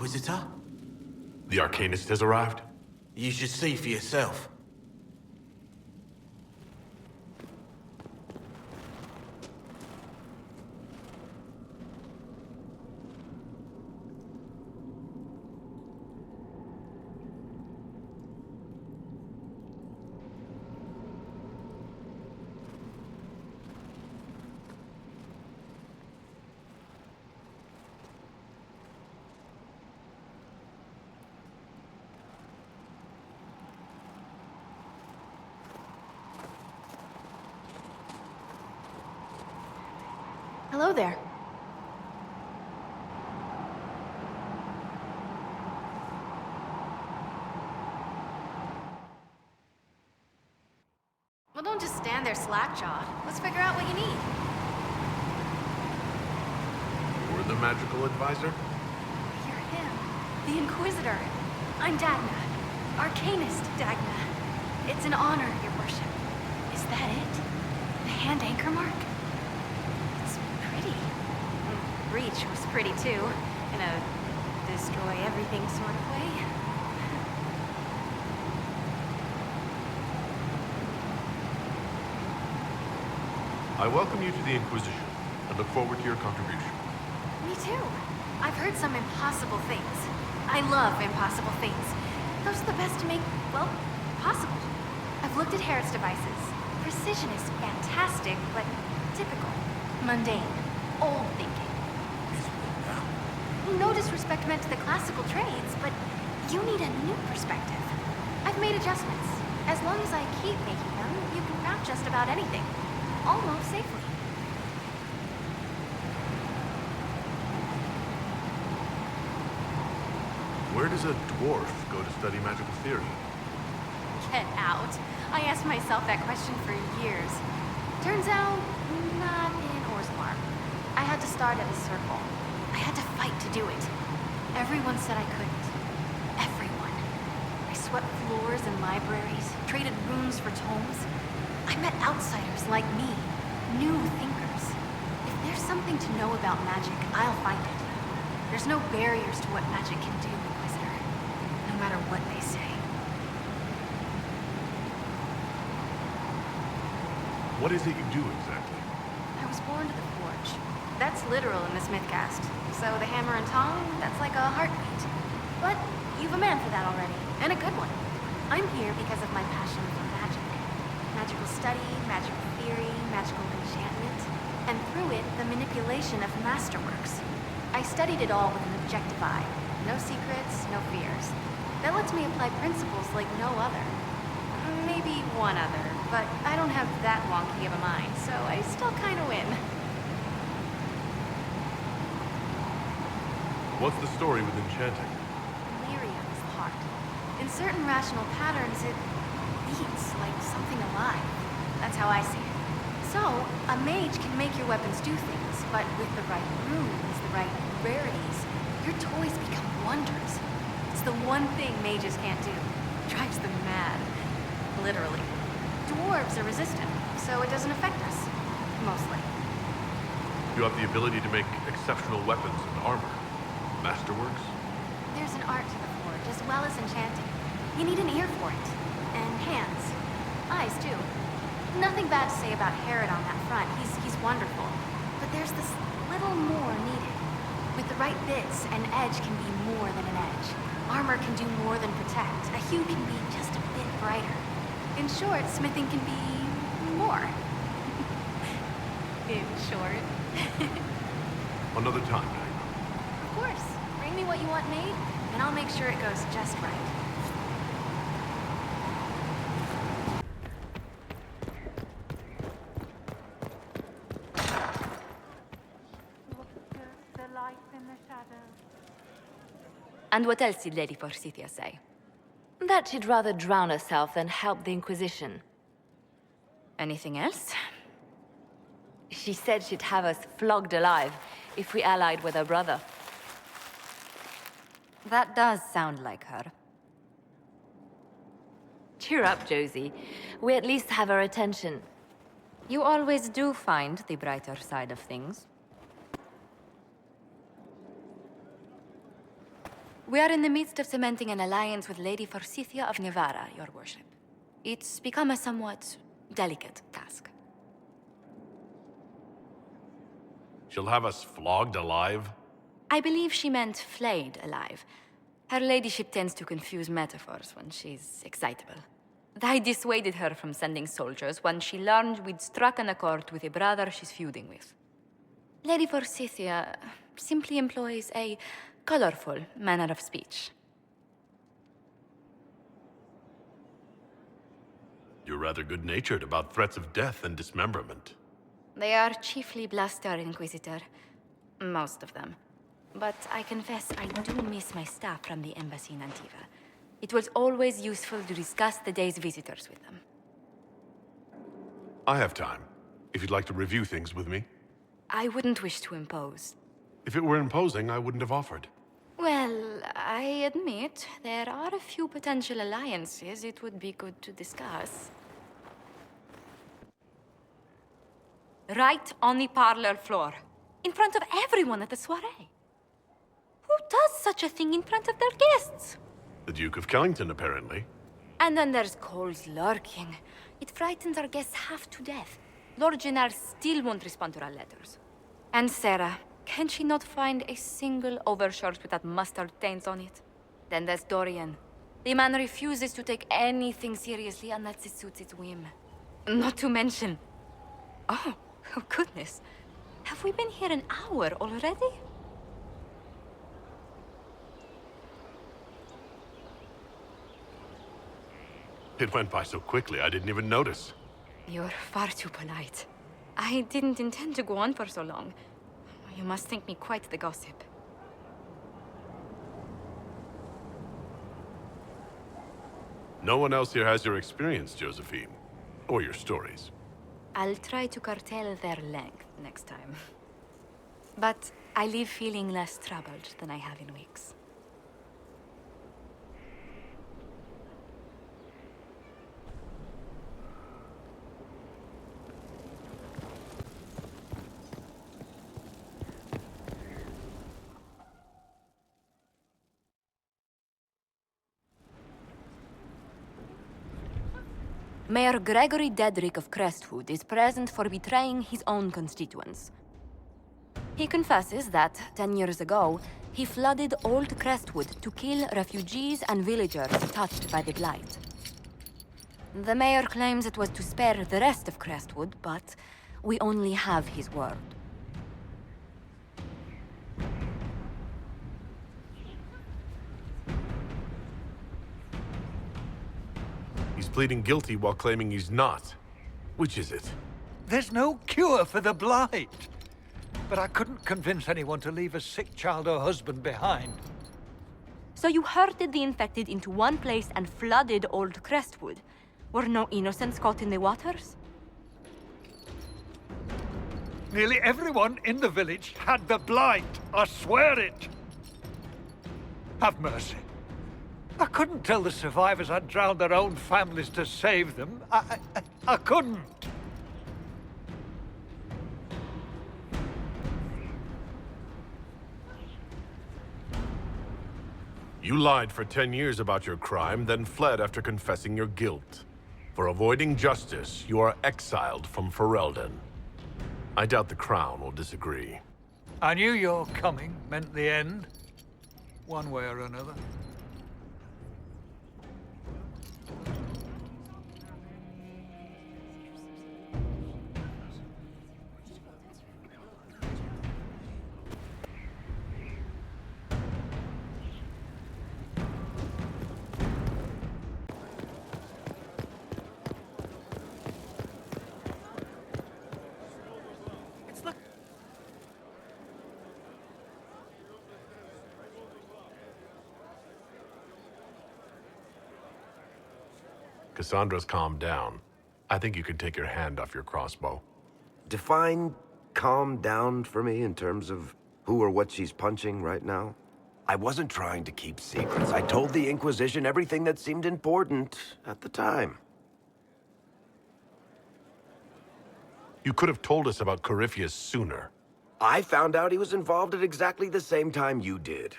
Inquisitor? The Arcanist has arrived? You should see for yourself. Hello there. Well, don't just stand there slack-jawed. Let's figure out what you need. You're the magical advisor? You're him. The Inquisitor. I'm Dagna. Arcanist Dagna. It's an honor, your worship. Is that it? The hand anchor mark? Breach was pretty too, in a destroy everything sort of way. I welcome you to the Inquisition, and look forward to your contribution. Me too. I've heard some impossible things. I love impossible things. Those are the best to make, well, possible. I've looked at Harrod's devices. Precision is fantastic, but typical. Mundane. Old thinking. No disrespect meant to the classical trades, but you need a new perspective. I've made adjustments. As long as I keep making them, you can craft just about anything. Almost safely. Where does a dwarf go to study magical theory? Get out. I asked myself that question for years. Turns out, not in Orzammar. I had to start at a circle. I had to fight to do it. Everyone said I couldn't. Everyone. I swept floors in libraries, traded rooms for tomes. I met outsiders like me, new thinkers. If there's something to know about magic, I'll find it. There's no barriers to what magic can do, Inquisitor. No matter what they say. What is it you do exactly? I was born to the Forge. That's literal in the Smithcast. So the hammer and tongue, that's like a heartbeat. But you've a man for that already, and a good one. I'm here because of my passion for magic. Magical study, magical theory, magical enchantment, and through it, the manipulation of masterworks. I studied it all with an objective eye. No secrets, no fears. That lets me apply principles like no other. Maybe one other, but I don't have that wonky of a mind, so I still kinda win. What's the story with enchanting? Delirium is the heart. In certain rational patterns, it beats like something alive. That's how I see it. So, a mage can make your weapons do things, but with the right runes, the right rarities, your toys become wonders. It's the one thing mages can't do. It drives them mad. Literally. Dwarves are resistant, so it doesn't affect us. Mostly. You have the ability to make exceptional weapons and armor. Masterworks? There's an art to the forge, as well as enchanting. You need an ear for it. And hands. Eyes, too. Nothing bad to say about Harrod on that front. He's wonderful. But there's this little more needed. With the right bits, an edge can be more than an edge. Armor can do more than protect. A hue can be just a bit brighter. In short, smithing can be more. In short. Another time. Of course. Bring me what you want made, and I'll make sure it goes just right. And what else did Lady Forsythia say? That she'd rather drown herself than help the Inquisition. Anything else? She said she'd have us flogged alive if we allied with her brother. That does sound like her. Cheer up, Josie. We at least have her attention. You always do find the brighter side of things. We are in the midst of cementing an alliance with Lady Forsythia of Navarra, your worship. It's become a somewhat delicate task. She'll have us flogged alive? I believe she meant flayed alive. Her ladyship tends to confuse metaphors when she's excitable. I dissuaded her from sending soldiers when she learned we'd struck an accord with a brother she's feuding with. Lady Forsythia simply employs a colorful manner of speech. You're rather good-natured about threats of death and dismemberment. They are chiefly bluster, Inquisitor. Most of them. But I confess I do miss my staff from the embassy in Antiva. It was always useful to discuss the day's visitors with them. I have time, if you'd like to review things with me. I wouldn't wish to impose. If it were imposing, I wouldn't have offered. Well, I admit there are a few potential alliances it would be good to discuss. Right on the parlor floor, in front of everyone at the soiree. Who does such a thing in front of their guests? The Duke of Kellington, apparently. And then there's Cole's lurking. It frightens our guests half to death. Lord Gennard still won't respond to our letters. And Sarah, can she not find a single overshirt without mustard stains on it? Then there's Dorian. The man refuses to take anything seriously unless it suits its whim. Not to mention... Oh goodness. Have we been here an hour already? It went by so quickly, I didn't even notice. You're far too polite. I didn't intend to go on for so long. You must think me quite the gossip. No one else here has your experience, Josephine. Or your stories. I'll try to curtail their length next time. But I leave feeling less troubled than I have in weeks. Mayor Gregory Dedrick of Crestwood is present for betraying his own constituents. He confesses that, 10 years ago, he flooded Old Crestwood to kill refugees and villagers touched by the Blight. The mayor claims it was to spare the rest of Crestwood, but we only have his word. He's pleading guilty while claiming he's not. Which is it? There's no cure for the Blight. But I couldn't convince anyone to leave a sick child or husband behind. So you herded the infected into one place and flooded Old Crestwood? Were no innocents caught in the waters? Nearly everyone in the village had the Blight. I swear it. Have mercy. I couldn't tell the survivors I'd drowned their own families to save them. I couldn't. You lied for 10 years about your crime, then fled after confessing your guilt. For avoiding justice, you are exiled from Ferelden. I doubt the Crown will disagree. I knew your coming meant the end, one way or another. Cassandra's calmed down. I think you can take your hand off your crossbow. Define calm down for me in terms of who or what she's punching right now. I wasn't trying to keep secrets. I told the Inquisition everything that seemed important at the time. You could have told us about Corypheus sooner. I found out he was involved at exactly the same time you did.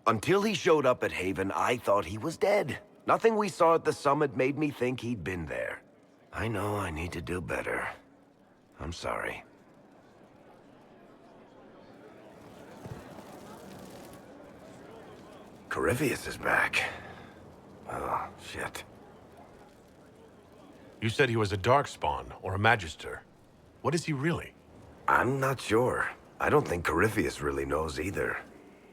Until he showed up at Haven, I thought he was dead. Nothing we saw at the summit made me think he'd been there. I know I need to do better. I'm sorry. Corypheus is back. Oh, shit. You said he was a Darkspawn, or a Magister. What is he really? I'm not sure. I don't think Corypheus really knows either.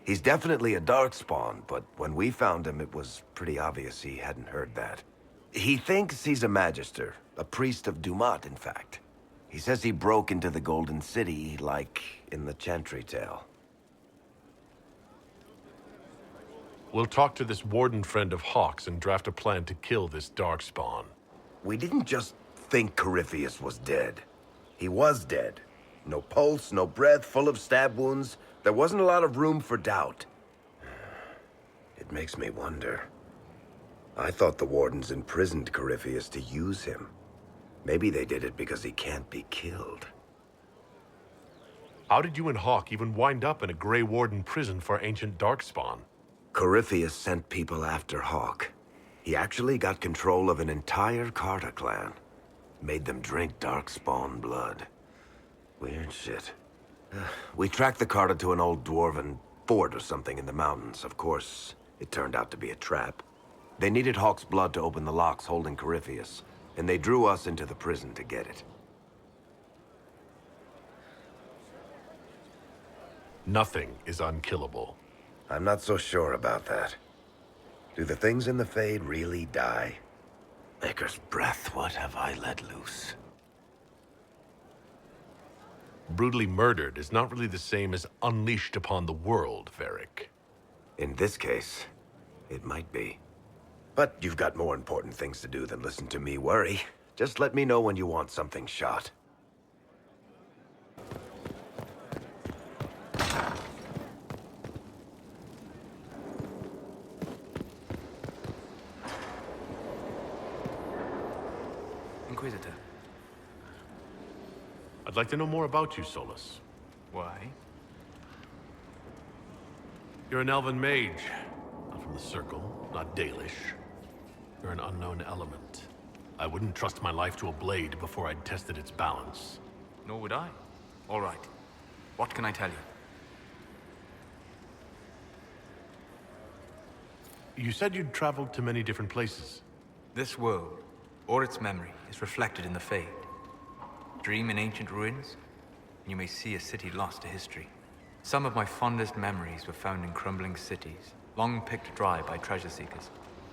He's definitely a Darkspawn, but when we found him, it was pretty obvious he hadn't heard that. He thinks he's a Magister, a priest of Dumat, in fact. He says he broke into the Golden City, like in the Chantry tale. We'll talk to this warden friend of Hawk's and draft a plan to kill this Darkspawn. We didn't just think Corypheus was dead. He was dead. No pulse, no breath, full of stab wounds. There wasn't a lot of room for doubt. It makes me wonder. I thought the wardens imprisoned Corypheus to use him. Maybe they did it because he can't be killed. How did you and Hawk even wind up in a Grey Warden prison for ancient Darkspawn? Corypheus sent people after Hawk. He actually got control of an entire Carter clan. Made them drink Darkspawn blood. Weird shit. We tracked the Carter to an old dwarven fort or something in the mountains. Of course, it turned out to be a trap. They needed Hawk's blood to open the locks holding Corypheus, and they drew us into the prison to get it. Nothing is unkillable. I'm not so sure about that. Do the things in the Fade really die? Maker's breath, what have I let loose? Brutally murdered is not really the same as unleashed upon the world, Varric. In this case, it might be. But you've got more important things to do than listen to me worry. Just let me know when you want something shot. Inquisitor. I'd like to know more about you, Solus. Why? You're an elven mage. Not from the Circle, not Dalish. You're an unknown element. I wouldn't trust my life to a blade before I'd tested its balance. Nor would I. All right. What can I tell you? You said you'd traveled to many different places. This world, or its memory, is reflected in the Fade. Dream in ancient ruins, and you may see a city lost to history. Some of my fondest memories were found in crumbling cities, long picked dry by treasure seekers,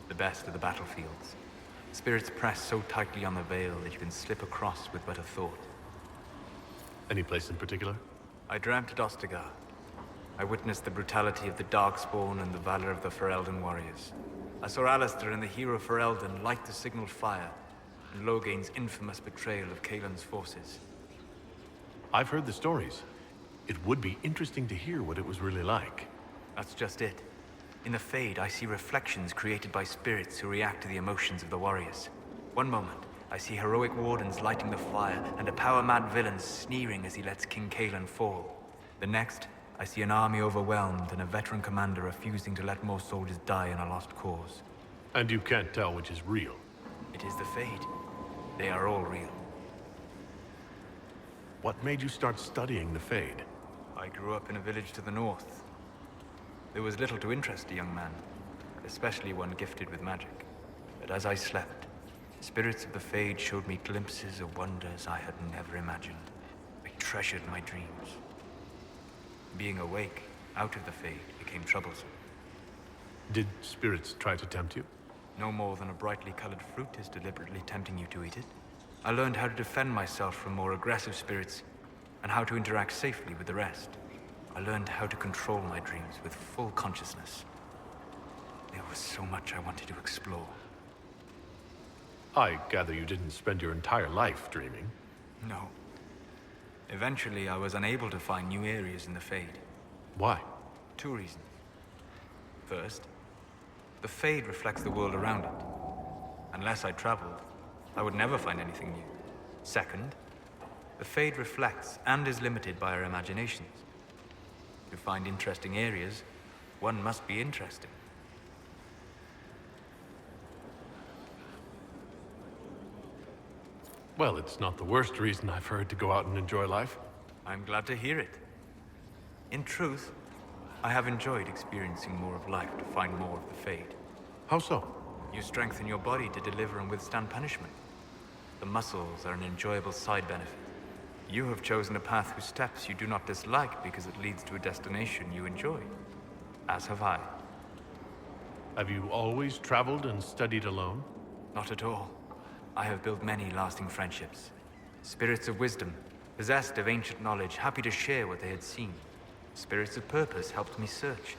the best of the battlefields. Spirits press so tightly on the veil that you can slip across with but a thought. Any place in particular? I dreamt at Ostagar. I witnessed the brutality of the Darkspawn and the valor of the Ferelden warriors. I saw Alistair and the hero Ferelden light the signal fire, and Logain's infamous betrayal of Kaelin's forces. I've heard the stories. It would be interesting to hear what it was really like. That's just it. In the Fade, I see reflections created by spirits who react to the emotions of the warriors. One moment, I see heroic wardens lighting the fire, and a power-mad villain sneering as he lets King Kaelin fall. The next, I see an army overwhelmed and a veteran commander refusing to let more soldiers die in a lost cause. And you can't tell which is real. It is the Fade. They are all real. What made you start studying the Fade? I grew up in a village to the north. There was little to interest a young man, especially one gifted with magic. But as I slept, spirits of the Fade showed me glimpses of wonders I had never imagined. I treasured my dreams. Being awake, out of the Fade, became troublesome. Did spirits try to tempt you? No more than a brightly colored fruit is deliberately tempting you to eat it. I learned how to defend myself from more aggressive spirits, and how to interact safely with the rest. I learned how to control my dreams with full consciousness. There was so much I wanted to explore. I gather you didn't spend your entire life dreaming. No. Eventually, I was unable to find new areas in the Fade. Why? 2 reasons. First, the Fade reflects the world around it. Unless I traveled, I would never find anything new. Second, the Fade reflects and is limited by our imaginations. To find interesting areas, One must be interesting. Well, it's not the worst reason I've heard to go out and enjoy life. I'm glad to hear it. In truth, I have enjoyed experiencing more of life to find more of the fate. How so? You strengthen your body to deliver and withstand punishment. The muscles are an enjoyable side benefit. You have chosen a path whose steps you do not dislike because it leads to a destination you enjoy. As have I. Have you always traveled and studied alone? Not at all. I have built many lasting friendships. Spirits of wisdom, possessed of ancient knowledge, happy to share what they had seen. Spirits of purpose helped me search.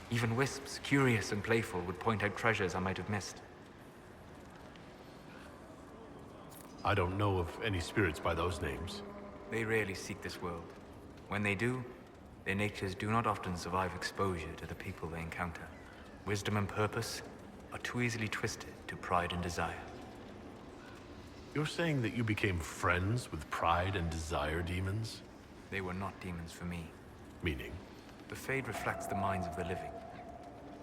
Even wisps, curious and playful, would point out treasures I might have missed. I don't know of any spirits by those names. They rarely seek this world. When they do, their natures do not often survive exposure to the people they encounter. Wisdom and purpose are too easily twisted to pride and desire. You're saying that you became friends with pride and desire demons? They were not demons for me. Meaning? The Fade reflects the minds of the living.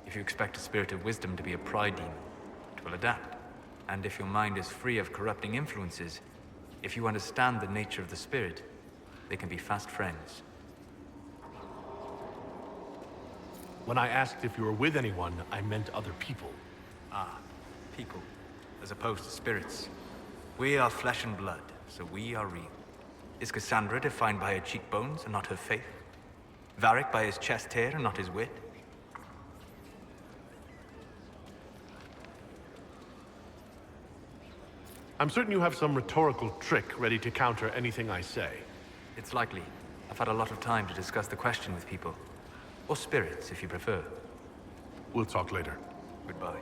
If you expect a spirit of wisdom to be a pride demon, it will adapt. And if your mind is free of corrupting influences, if you understand the nature of the spirit, they can be fast friends. When I asked if you were with anyone, I meant other people. Ah, people, as opposed to spirits. We are flesh and blood, so we are real. Is Cassandra defined by her cheekbones and not her faith? Varric by his chest hair and not his wit? I'm certain you have some rhetorical trick ready to counter anything I say. It's likely. I've had a lot of time to discuss the question with people. Or spirits, if you prefer. We'll talk later. Goodbye.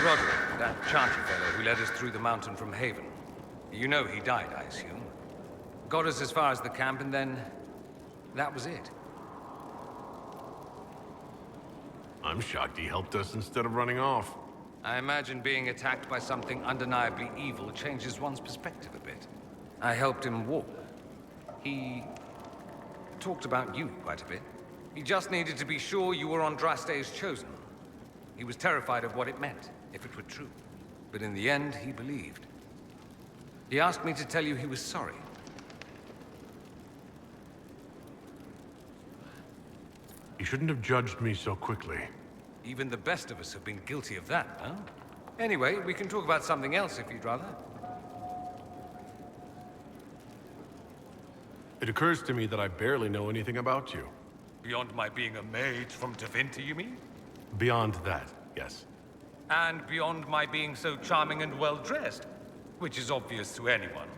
Roderick, that charger fellow who led us through the mountain from Haven. You know he died, I assume. Got us as far as the camp, and then... that was it. I'm shocked he helped us instead of running off. I imagine being attacked by something undeniably evil changes one's perspective a bit. I helped him walk. He... talked about you quite a bit. He just needed to be sure you were Andraste's chosen. He was terrified of what it meant, if it were true. But in the end, he believed. He asked me to tell you he was sorry. You shouldn't have judged me so quickly. Even the best of us have been guilty of that, huh? Anyway, we can talk about something else if you'd rather. It occurs to me that I barely know anything about you. Beyond my being a mage from Tevinter, you mean? Beyond that, yes. And beyond my being so charming and well-dressed, which is obvious to anyone.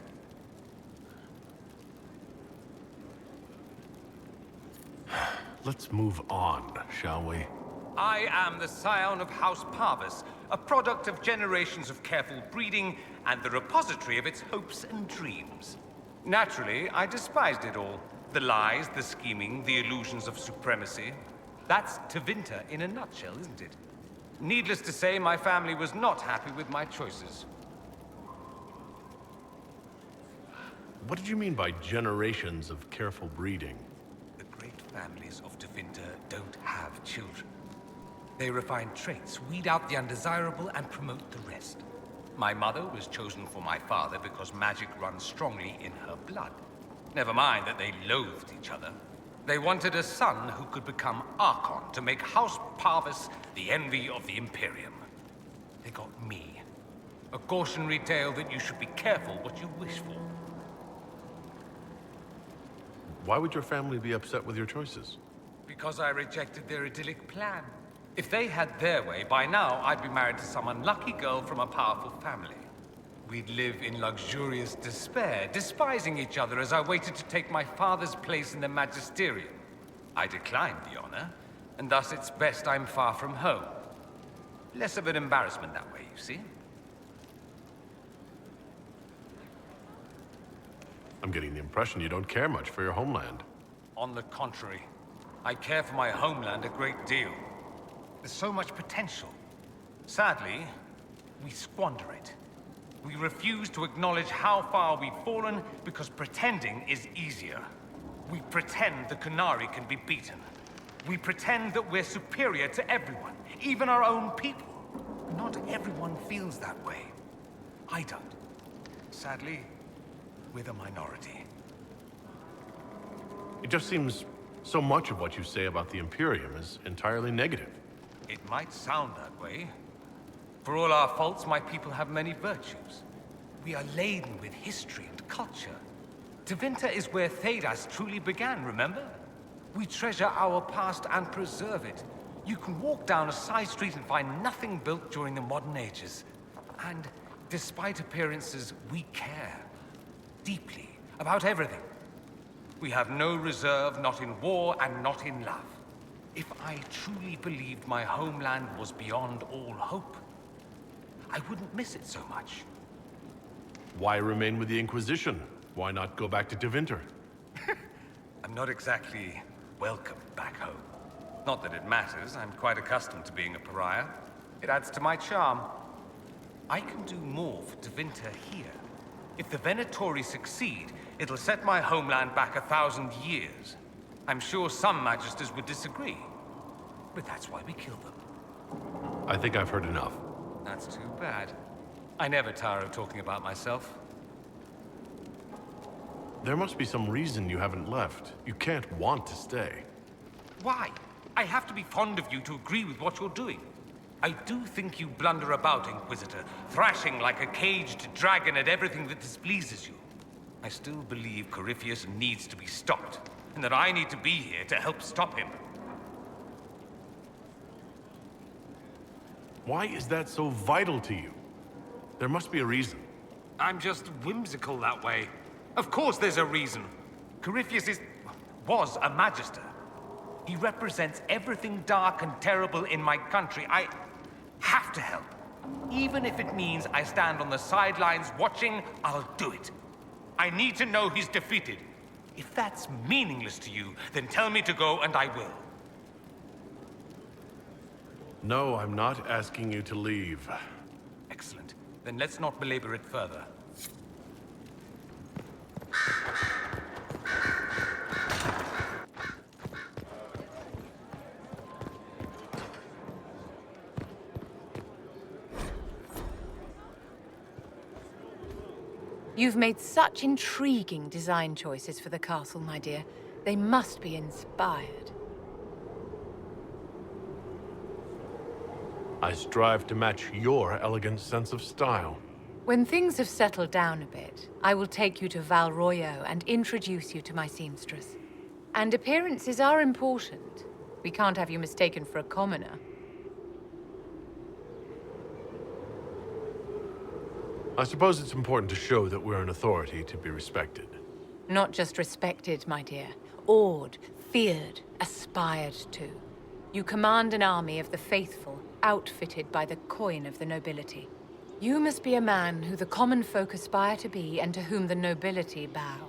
Let's move on, shall we? I am the scion of House Parvis, a product of generations of careful breeding and the repository of its hopes and dreams. Naturally, I despised it all. The lies, the scheming, the illusions of supremacy. That's Tevinter in a nutshell, isn't it? Needless to say, my family was not happy with my choices. What did you mean by generations of careful breeding? The great families of Tevinter don't have children. They refine traits, weed out the undesirable, and promote the rest. My mother was chosen for my father because magic runs strongly in her blood. Never mind that they loathed each other. They wanted a son who could become Archon to make House Parvis the envy of the Imperium. They got me. A cautionary tale that you should be careful what you wish for. Why would your family be upset with your choices? Because I rejected their idyllic plan. If they had their way, by now I'd be married to some unlucky girl from a powerful family. We'd live in luxurious despair, despising each other as I waited to take my father's place in the magisterium. I declined the honor, and thus it's best I'm far from home. Less of an embarrassment that way, you see? I'm getting the impression you don't care much for your homeland. On the contrary, I care for my homeland a great deal. There's so much potential. Sadly, we squander it. We refuse to acknowledge how far we've fallen because pretending is easier. We pretend the Qunari can be beaten. We pretend that we're superior to everyone, even our own people. Not everyone feels that way. I don't. Sadly, we're the minority. It just seems so much of what you say about the Imperium is entirely negative. It might sound that way. For all our faults, my people have many virtues. We are laden with history and culture. Tevinter is where Thedas truly began, remember? We treasure our past and preserve it. You can walk down a side street and find nothing built during the modern ages. And despite appearances, we care. Deeply. About everything. We have no reserve, not in war and not in love. If I truly believed my homeland was beyond all hope, I wouldn't miss it so much. Why remain with the Inquisition? Why not go back to Tevinter? I'm not exactly welcome back home. Not that it matters, I'm quite accustomed to being a pariah. It adds to my charm. I can do more for Tevinter here. If the Venatori succeed, it'll set my homeland back 1,000 years. I'm sure some Magisters would disagree, but that's why we kill them. I think I've heard enough. That's too bad. I never tire of talking about myself. There must be some reason you haven't left. You can't want to stay. Why? I have to be fond of you to agree with what you're doing. I do think you blunder about, Inquisitor, thrashing like a caged dragon at everything that displeases you. I still believe Corypheus needs to be stopped, and that I need to be here to help stop him. Why is that so vital to you? There must be a reason. I'm just whimsical that way. Of course there's a reason. Corypheus was a Magister. He represents everything dark and terrible in my country. I have to help. Even if it means I stand on the sidelines watching, I'll do it. I need to know he's defeated. If that's meaningless to you, then tell me to go and I will. No, I'm not asking you to leave. Excellent. Then let's not belabor it further. You've made such intriguing design choices for the castle, my dear. They must be inspired. I strive to match your elegant sense of style. When things have settled down a bit, I will take you to Val Royo and introduce you to my seamstress. And appearances are important. We can't have you mistaken for a commoner. I suppose it's important to show that we're an authority to be respected. Not just respected, my dear. Awed, feared, aspired to. You command an army of the faithful, outfitted by the coin of the nobility. You must be a man who the common folk aspire to be and to whom the nobility bow.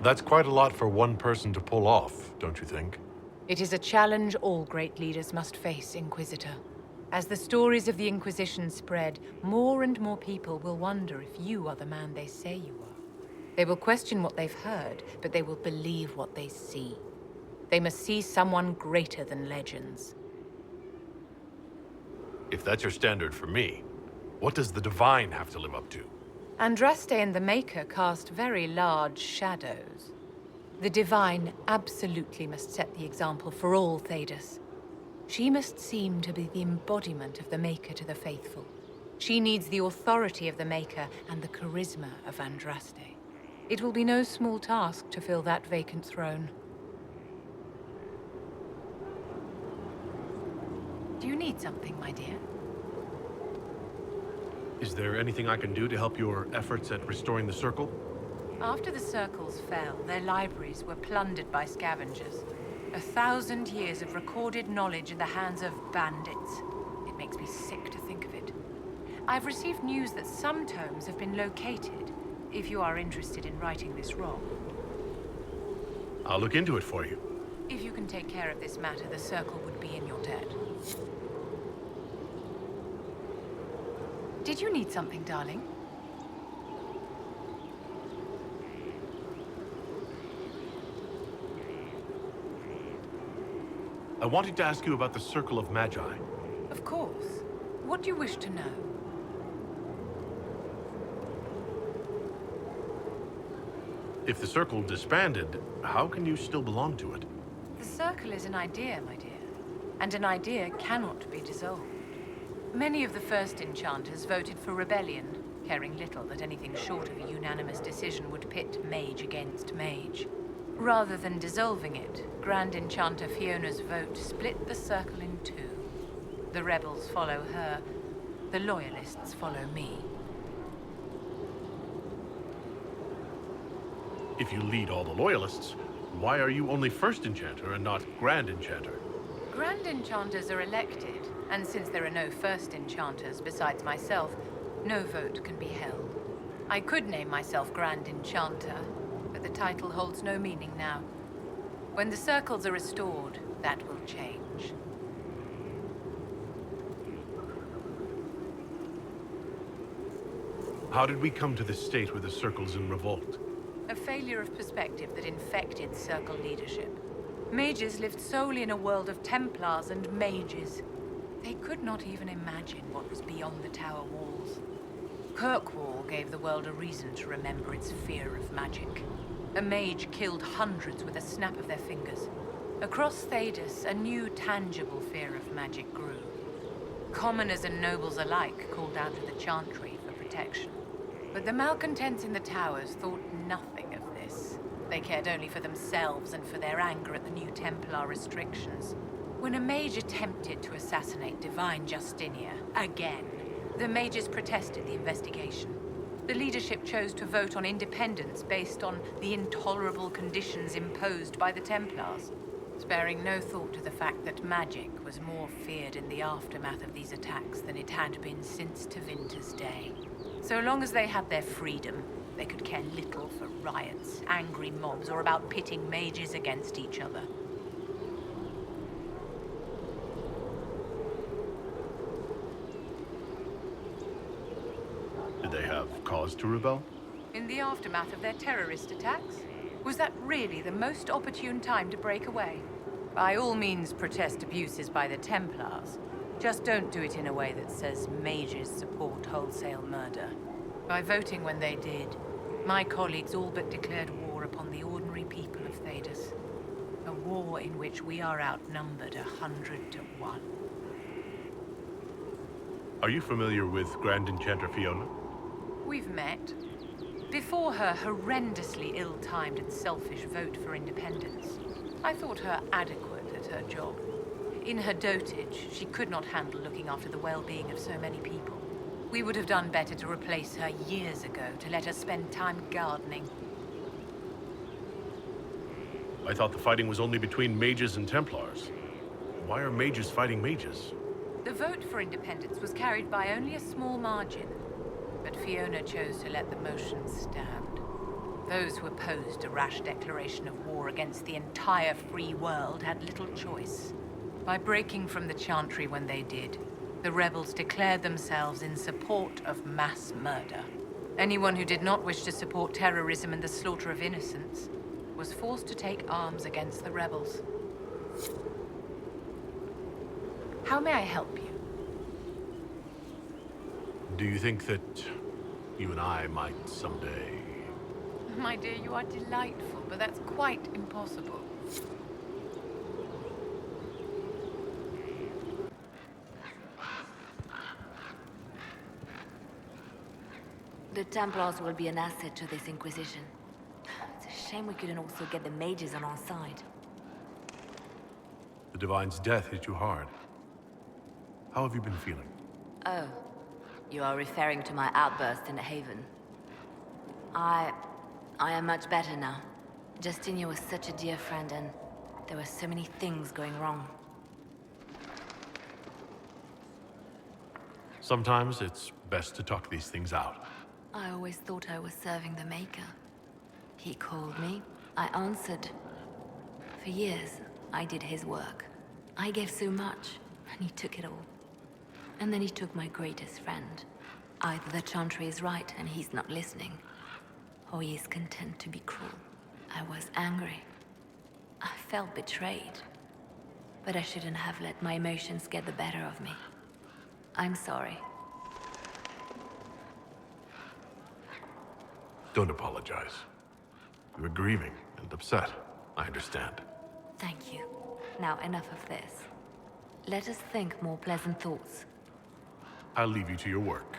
That's quite a lot for one person to pull off, don't you think? It is a challenge all great leaders must face, Inquisitor. As the stories of the Inquisition spread, more and more people will wonder if you are the man they say you are. They will question what they've heard, but they will believe what they see. They must see someone greater than legends. If that's your standard for me, what does the Divine have to live up to? Andraste and the Maker cast very large shadows. The Divine absolutely must set the example for all Thedas. She must seem to be the embodiment of the Maker to the faithful. She needs the authority of the Maker and the charisma of Andraste. It will be no small task to fill that vacant throne. Do you need something, my dear? Is there anything I can do to help your efforts at restoring the Circle? After the Circles fell, their libraries were plundered by scavengers. 1,000 years of recorded knowledge in the hands of bandits. It It makes me sick to think of it. I've received news that some tomes have been located, if you are interested in righting this wrong. I'll look into it for you. If you can take care of this matter, the Circle would be in your debt. Did you need something, darling? I wanted to ask you about the Circle of Magi. Of course. What do you wish to know? If the Circle disbanded, how can you still belong to it? The Circle is an idea, my dear. And an idea cannot be dissolved. Many of the first enchanters voted for rebellion, caring little that anything short of a unanimous decision would pit mage against mage. Rather than dissolving it, Grand Enchanter Fiona's vote split the Circle in two. The rebels follow her, the loyalists follow me. If you lead all the Loyalists, why are you only First Enchanter and not Grand Enchanter? Grand Enchanters are elected, and since there are no First Enchanters besides myself, no vote can be held. I could name myself Grand Enchanter, but the title holds no meaning now. When the circles are restored, that will change. How did we come to this state where the Circle's in revolt? A failure of perspective that infected Circle leadership. Mages lived solely in a world of Templars and mages. They could not even imagine what was beyond the tower walls. Kirkwall gave the world a reason to remember its fear of magic. A mage killed hundreds with a snap of their fingers. Across Thedas, a new tangible fear of magic grew. Commoners and nobles alike called out to the Chantry for protection. But the malcontents in the towers thought nothing of this. They cared only for themselves and for their anger at the new Templar restrictions. When a mage attempted to assassinate Divine Justinia, again, the mages protested the investigation. The leadership chose to vote on independence based on the intolerable conditions imposed by the Templars, sparing no thought to the fact that magic was more feared in the aftermath of these attacks than it had been since Tevinter's day. So long as they had their freedom, they could care little for riots, angry mobs, or about pitting mages against each other. Did they have cause to rebel? In the aftermath of their terrorist attacks? Was that really the most opportune time to break away? By all means, protest abuses by the Templars. Just don't do it in a way that says mages support wholesale murder. By voting when they did, my colleagues all but declared war upon the ordinary people of Thedas. A war in which we are outnumbered 100 to 1. Are you familiar with Grand Enchanter Fiona? We've met. Before her horrendously ill-timed and selfish vote for independence, I thought her adequate at her job. In her dotage, she could not handle looking after the well-being of so many people. We would have done better to replace her years ago, to let her spend time gardening. I thought the fighting was only between mages and Templars. Why are mages fighting mages? The vote for independence was carried by only a small margin, but Fiona chose to let the motion stand. Those who opposed a rash declaration of war against the entire free world had little choice. By breaking from the Chantry when they did, the rebels declared themselves in support of mass murder. Anyone who did not wish to support terrorism and the slaughter of innocents was forced to take arms against the rebels. How may I help you? Do you think that you and I might someday... My dear, you are delightful, but that's quite impossible. The Templars will be an asset to this Inquisition. It's a shame we couldn't also get the mages on our side. The Divine's death hit you hard. How have you been feeling? Oh, you are referring to my outburst in the Haven. I am much better now. Justinia was such a dear friend, and there were so many things going wrong. Sometimes it's best to talk these things out. I always thought I was serving the Maker. He called me, I answered. For years, I did his work. I gave so much, and he took it all. And then he took my greatest friend. Either the Chantry is right and he's not listening, or he is content to be cruel. I was angry. I felt betrayed. But I shouldn't have let my emotions get the better of me. I'm sorry. Don't apologize. You were grieving and upset. I understand. Thank you. Now enough of this. Let us think more pleasant thoughts. I'll leave you to your work.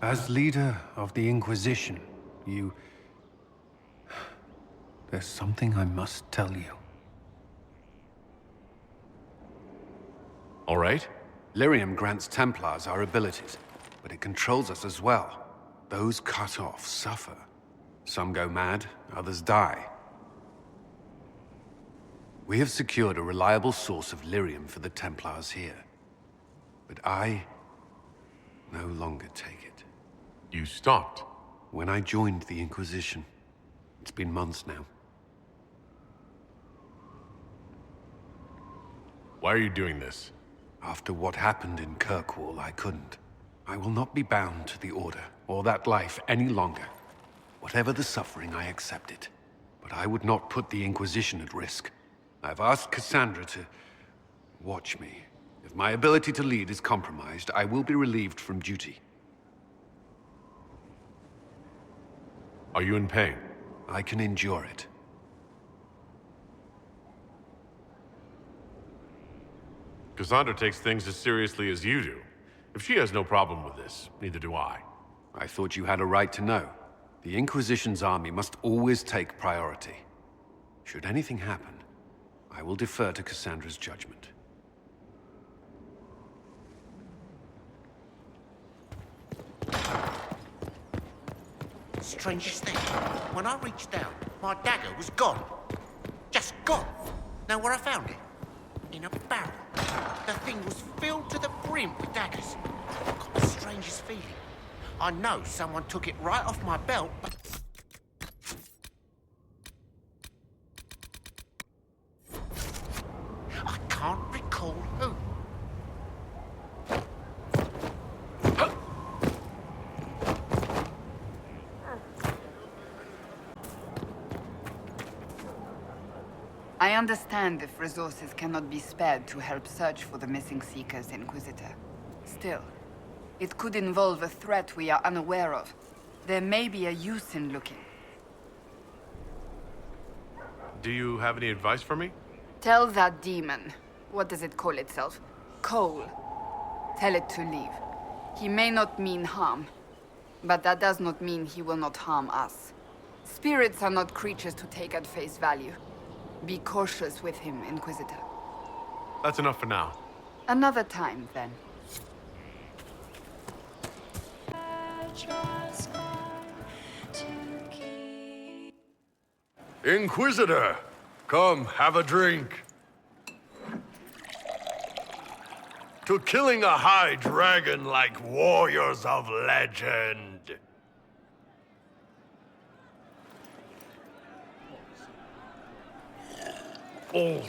As leader of the Inquisition, there's something I must tell you. All right? Lyrium grants Templars our abilities, but it controls us as well. Those cut off suffer. Some go mad, others die. We have secured a reliable source of Lyrium for the Templars here. But I no longer take it. You stopped. When I joined the Inquisition. It's been months now. Why are you doing this? After what happened in Kirkwall, I couldn't. I will not be bound to the Order, or that life any longer. Whatever the suffering, I accept it. But I would not put the Inquisition at risk. I've asked Cassandra to watch me. If my ability to lead is compromised, I will be relieved from duty. Are you in pain? I can endure it. Cassandra takes things as seriously as you do. If she has no problem with this, neither do I. I thought you had a right to know. The Inquisition's army must always take priority. Should anything happen, I will defer to Cassandra's judgment. Strangest thing, when I reached down, my dagger was gone. Just gone. Know where I found it? In a barrel. The thing was filled to the brim with daggers. I've got the strangest feeling. I know someone took it right off my belt, but... I can't recall who. I understand if resources cannot be spared to help search for the missing Seekers, Inquisitor. Still, it could involve a threat we are unaware of. There may be a use in looking. Do you have any advice for me? Tell that demon, what does it call itself? Cole. Tell it to leave. He may not mean harm, but that does not mean he will not harm us. Spirits are not creatures to take at face value. Be cautious with him, Inquisitor. That's enough for now. Another time, then. Inquisitor! Come, have a drink. To killing a high dragon like warriors of legend. Oh.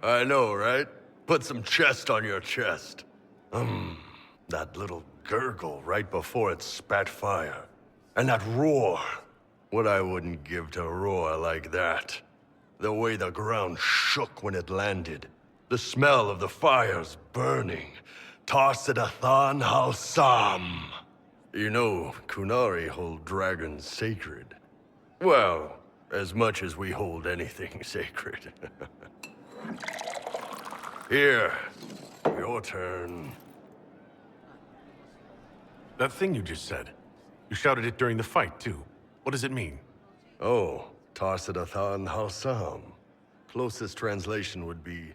I know, right? Put some chest on your chest. That little gurgle right before it spat fire. And that roar. What I wouldn't give to roar like that. The way the ground shook when it landed. The smell of the fires burning. Tarsidathan Halsam. You know, Kunari hold dragons sacred. Well, as much as we hold anything sacred. Here, your turn. That thing you just said. You shouted it during the fight, too. What does it mean? Oh, Tarsidathan Halsam. Closest translation would be,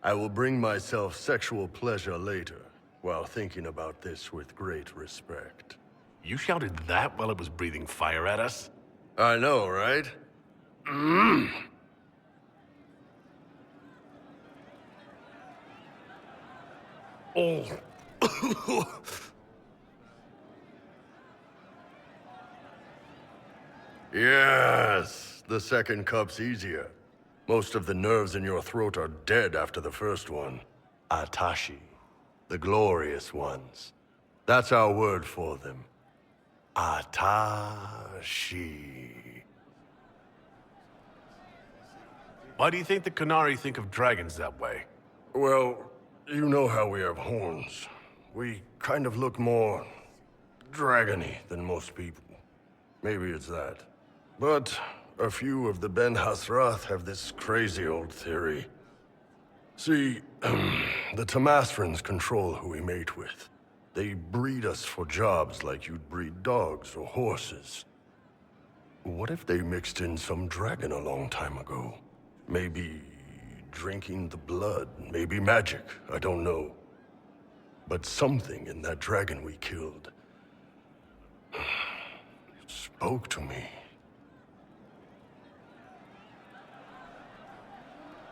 I will bring myself sexual pleasure later, while thinking about this with great respect. You shouted that while it was breathing fire at us? I know, right? Oh. Yes, the second cup's easier. Most of the nerves in your throat are dead after the first one. Atashi, the glorious ones. That's our word for them. Atashi. Why do you think the Qunari think of dragons that way? Well, you know how we have horns. We kind of look more dragony than most people. Maybe it's that. But a few of the Ben Hasrath have this crazy old theory. See, the Tamasrans control who we mate with. They breed us for jobs like you'd breed dogs or horses. What if they mixed in some dragon a long time ago? Maybe drinking the blood, maybe magic, I don't know. But something in that dragon we killed spoke to me.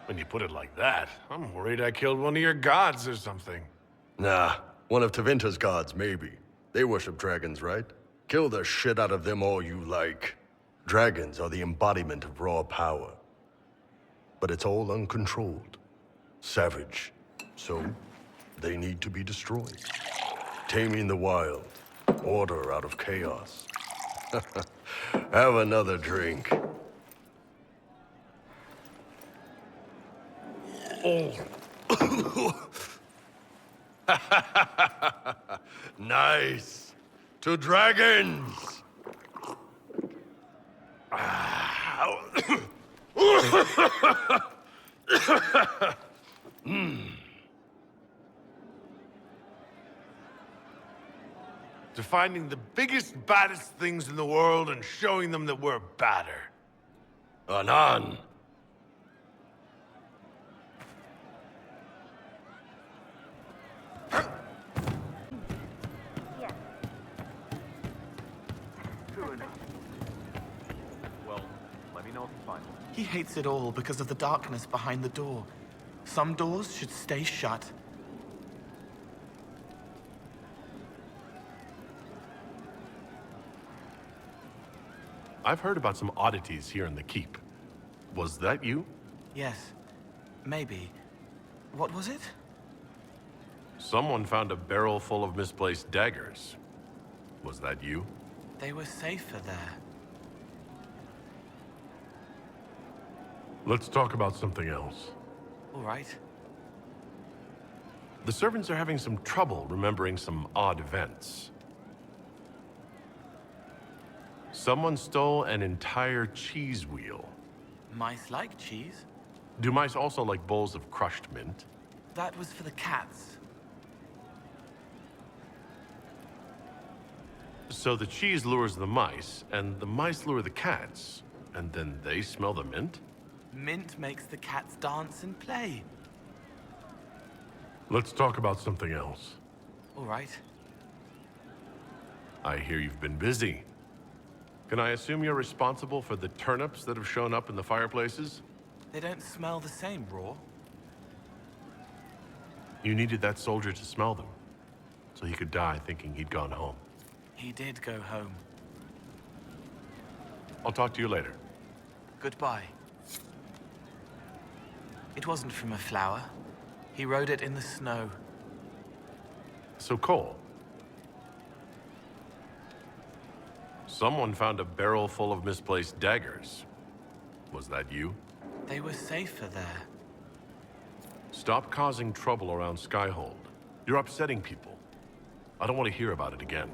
When you put it like that, I'm worried I killed one of your gods or something. Nah, one of Tevinter's gods, maybe. They worship dragons, right? Kill the shit out of them all you like. Dragons are the embodiment of raw power. But it's all uncontrolled. Savage. So, they need to be destroyed. Taming the wild. Order out of chaos. Have another drink. Oh. Nice. To dragons! To finding the biggest, baddest things in the world and showing them that we're badder. Anan. He hates it all because of the darkness behind the door. Some doors should stay shut. I've heard about some oddities here in the keep. Was that you? Yes. Maybe. What was it? Someone found a barrel full of misplaced daggers. Was that you? They were safer there. Let's talk about something else. All right. The servants are having some trouble remembering some odd events. Someone stole an entire cheese wheel. Mice like cheese. Do mice also like bowls of crushed mint? That was for the cats. So the cheese lures the mice, and the mice lure the cats, and then they smell the mint? Mint makes the cats dance and play. Let's talk about something else. All right. I hear you've been busy. Can I assume you're responsible for the turnips that have shown up in the fireplaces? They don't smell the same raw. You needed that soldier to smell them, so he could die thinking he'd gone home. He did go home. I'll talk to you later. Goodbye. It wasn't from a flower. He wrote it in the snow. So, Cole. Someone found a barrel full of misplaced daggers. Was that you? They were safer there. Stop causing trouble around Skyhold. You're upsetting people. I don't want to hear about it again.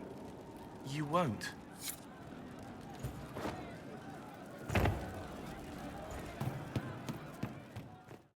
You won't.